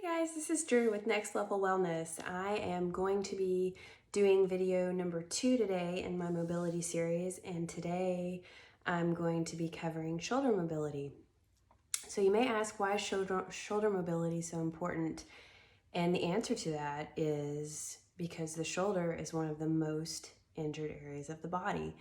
Hey guys, this is Drew with Next Level Wellness. I am going to be doing video number 2 today in my mobility series, and today I'm going to be covering shoulder mobility. So you may ask, why is shoulder mobility so important? And the answer to that is because the shoulder is one of the most injured areas of the body.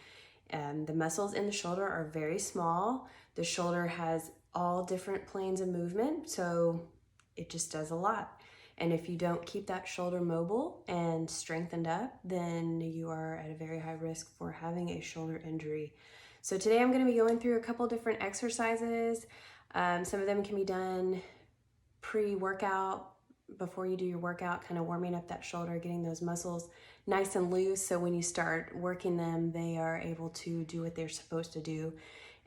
The muscles in the shoulder are very small. The shoulder has all different planes of movement, so it just does a lot. And if you don't keep that shoulder mobile and strengthened up, then you are at a very high risk for having a shoulder injury. So today I'm going to be going through a couple different exercises. Some of them can be done pre-workout, before you do your workout, kind of warming up that shoulder, getting those muscles nice and loose, so when you start working them, they are able to do what they're supposed to do.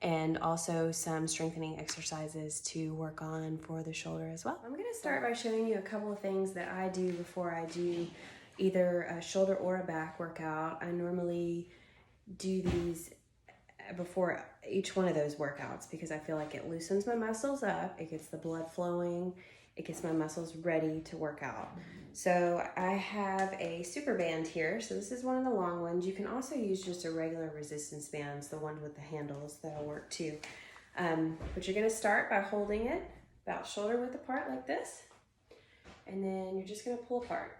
And also some strengthening exercises to work on for the shoulder as well. I'm going to start by showing you a couple of things that I do before I do either a shoulder or a back workout. I normally do these before each one of those workouts because I feel like it loosens my muscles up, it gets the blood flowing, it gets my muscles ready to work out. So I have a super band here. So this is one of the long ones. You can also use just a regular resistance bands, the ones with the handles, that'll work too. But you're gonna start by holding it about shoulder width apart like this. And then you're just gonna pull apart.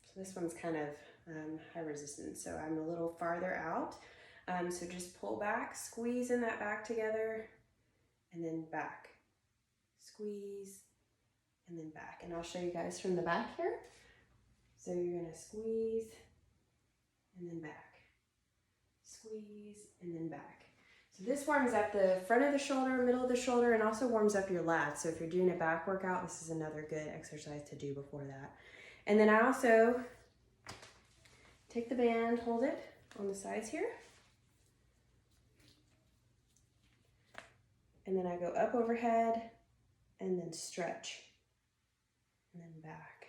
So this one's kind of high resistance, so I'm a little farther out. So just pull back, squeeze in that back together, and then back. Squeeze, and then back. And I'll show you guys from the back here. So you're gonna squeeze, and then back. Squeeze, and then back. So this warms up the front of the shoulder, middle of the shoulder, and also warms up your lats. So if you're doing a back workout, this is another good exercise to do before that. And then I also take the band, hold it on the sides here. And then I go up overhead and then stretch and then back.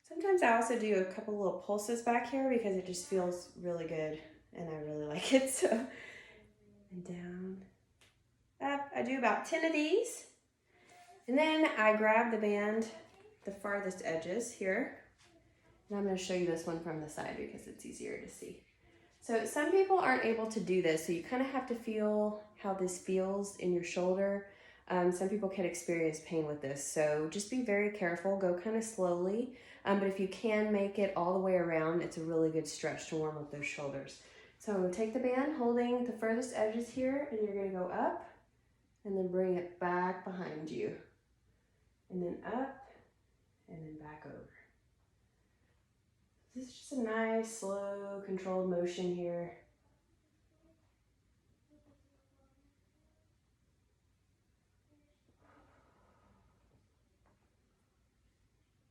Sometimes I also do a couple little pulses back here because it just feels really good and I really like it. So, and down, up. I do about 10 of these. And then I grab the band, the farthest edges here. And I'm going to show you this one from the side because it's easier to see. So some people aren't able to do this, so you kind of have to feel how this feels in your shoulder. Some people can experience pain with this, so just be very careful, go kind of slowly. But if you can make it all the way around, it's a really good stretch to warm up those shoulders. So take the band, holding the furthest edges here, and you're gonna go up, and then bring it back behind you. And then up, and then back over. This is just a nice, slow, controlled motion here.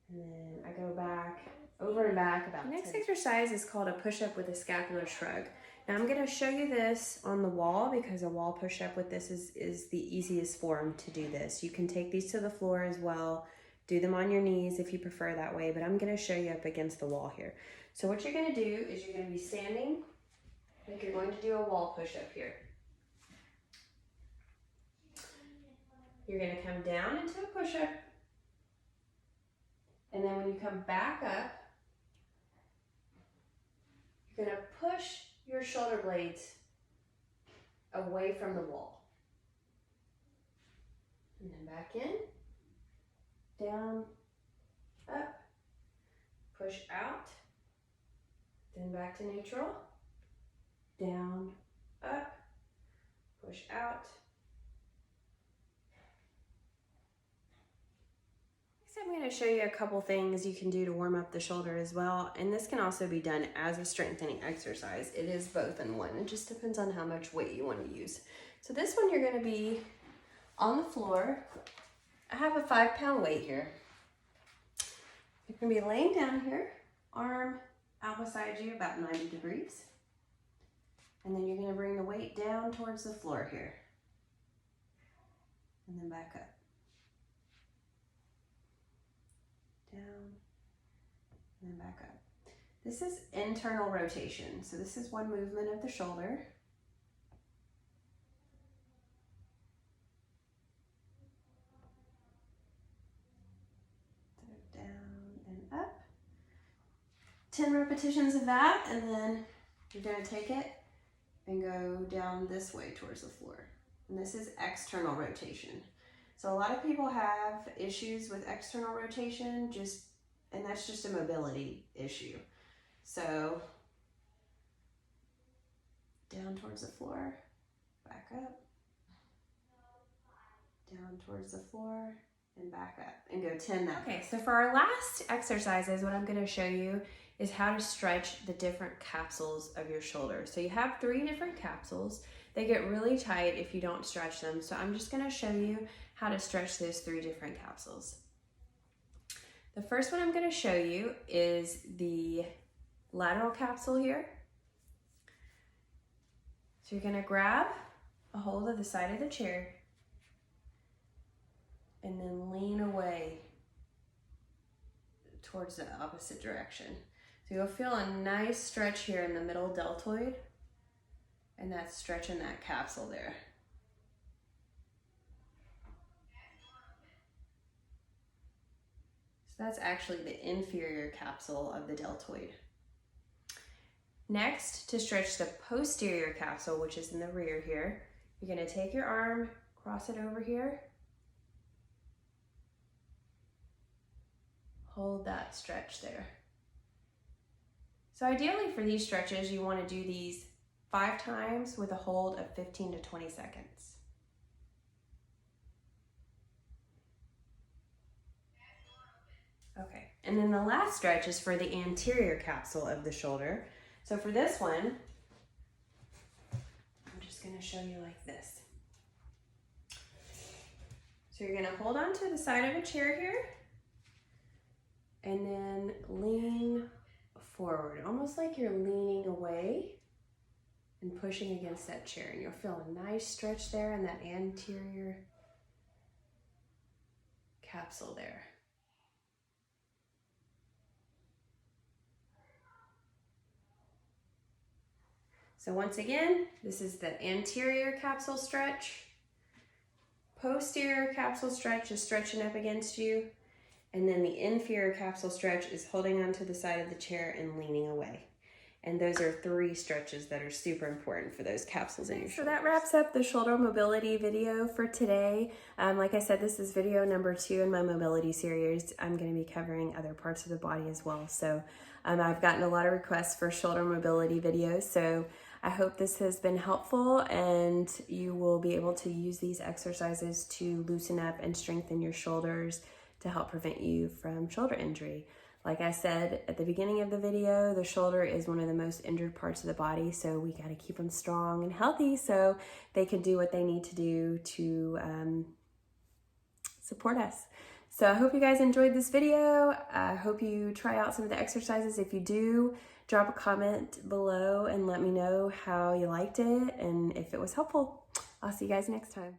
And then I go back, over and back about 10. The next exercise is called a push-up with a scapular shrug. Now I'm gonna show you this on the wall because a wall push-up with this is the easiest form to do this. You can take these to the floor as well. Do them on your knees if you prefer that way, but I'm gonna show you up against the wall here. So what you're gonna do is you're gonna be standing like you're going to do a wall push-up here. You're gonna come down into a push-up, and then when you come back up, you're gonna push your shoulder blades away from the wall. And then back in, down, up, push out, then back to neutral, down, up, push out. Next I'm going to show you a couple things you can do to warm up the shoulder as well, and this can also be done as a strengthening exercise. It is both in one. It just depends on how much weight you want to use. So this one you're going to be on the floor. I have a 5-pound weight here. You're going to be laying down here, arm out beside you about 90 degrees. And then you're going to bring the weight down towards the floor here. And then back up. Down, and then back up. This is internal rotation. So this is one movement of the shoulder. 10 repetitions of that, and then you're gonna take it and go down this way towards the floor. And this is external rotation. So a lot of people have issues with external rotation, and that's just a mobility issue. So down towards the floor, back up, down towards the floor, and back up, and go 10 that way. Okay, so for our last exercises, what I'm gonna show you is how to stretch the different capsules of your shoulder. So you have 3 different capsules. They get really tight if you don't stretch them. So I'm just gonna show you how to stretch those 3 different capsules. The first one I'm gonna show you is the lateral capsule here. So you're gonna grab a hold of the side of the chair and then lean away towards the opposite direction. So you'll feel a nice stretch here in the middle deltoid, and that's stretching that capsule there. So that's actually the inferior capsule of the deltoid. Next, to stretch the posterior capsule, which is in the rear here, you're gonna take your arm, cross it over here, hold that stretch there. So ideally for these stretches, you want to do these 5 times with a hold of 15 to 20 seconds. Okay, and then the last stretch is for the anterior capsule of the shoulder. So for this one, I'm just going to show you like this. So you're going to hold on to the side of a chair here, and then lean forward, almost like you're leaning away and pushing against that chair. And you'll feel a nice stretch there in that anterior capsule there. So once again, this is the anterior capsule stretch. Posterior capsule stretch is stretching up against you. And then the inferior capsule stretch is holding onto the side of the chair and leaning away. And those are 3 stretches that are super important for those capsules in your shoulders. So that wraps up the shoulder mobility video for today. Like I said, this is video number 2 in my mobility series. I'm going to be covering other parts of the body as well. So I've gotten a lot of requests for shoulder mobility videos. So I hope this has been helpful, and you will be able to use these exercises to loosen up and strengthen your shoulders to help prevent you from shoulder injury. Like I said at the beginning of the video, the shoulder is one of the most injured parts of the body, so we got to keep them strong and healthy so they can do what they need to do to support us. So I hope you guys enjoyed this video. I hope you try out some of the exercises. If you do, drop a comment below and let me know how you liked it and if it was helpful. I'll see you guys next time.